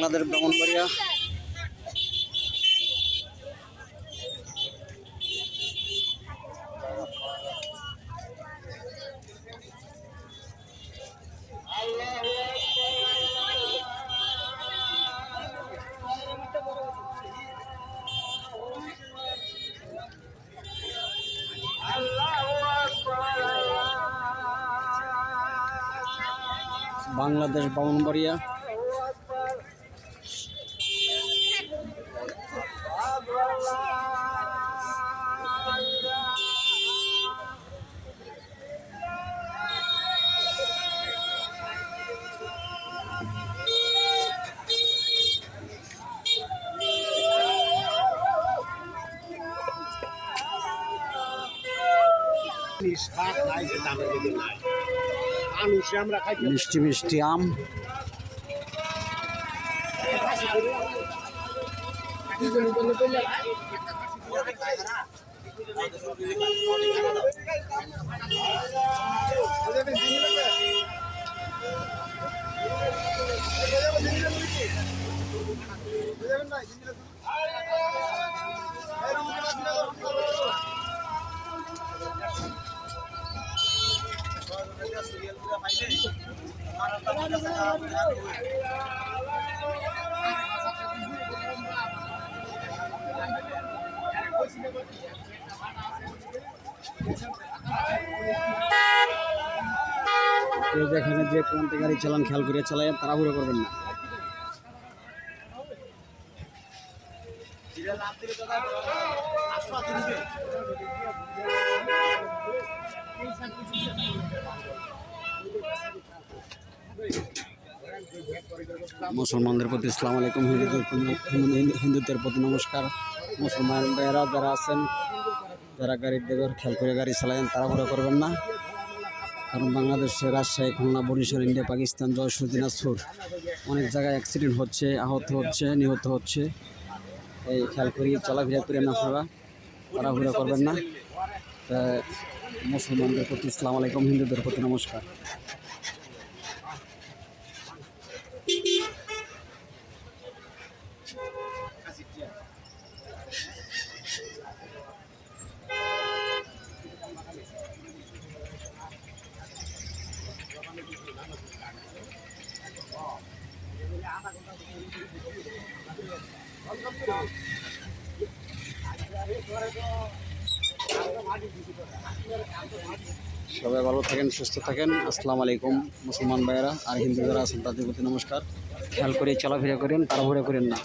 বাংলাদেশ ব্রাহ্মণবাড়িয়া। বাংলাদেশ ব্রাহ্মণবাড়িয়া। মিষ্টি মিষ্টি আম, এখানে যে প্রান্তে গাড়ি চালান খেয়াল করে চালায়, তাড়াহুড়ো করবেন না। মুসলমানদের প্রতি আসসালামু আলাইকুম, হিন্দুদের প্রতি নমস্কার। মুসলমান ভাইয়েরা যারা আছেন, যারা গাড়ির দিকে খেয়াল করে গাড়ি চালায়েন, তাড়াহুড়ো করবেন না। কারণ বাংলাদেশে রাজশাহী, খুলনা, বরিশাল, ইন্ডিয়া, পাকিস্তান, যশোর, দিনাজপুর অনেক জায়গায় অ্যাক্সিডেন্ট হচ্ছে, আহত হচ্ছে, নিহত হচ্ছে। এই খেয়াল করিয়ে চলাফেরা করেন আপনারা, তাড়াহুড়ো করবেন না। মুসলমানদের প্রতি আসসালামু আলাইকুম, হিন্দুদের প্রতি নমস্কার। সবাই ভালো থাকেন, সুস্থ থাকেন। আসসালামু আলাইকুম মুসলমান ভাইয়েরা, আর হিন্দু যারা আছেন তাদের প্রতি নমস্কার। খেয়াল করে চলাফেরা করেন, তাড়াহুড়ো করেন না।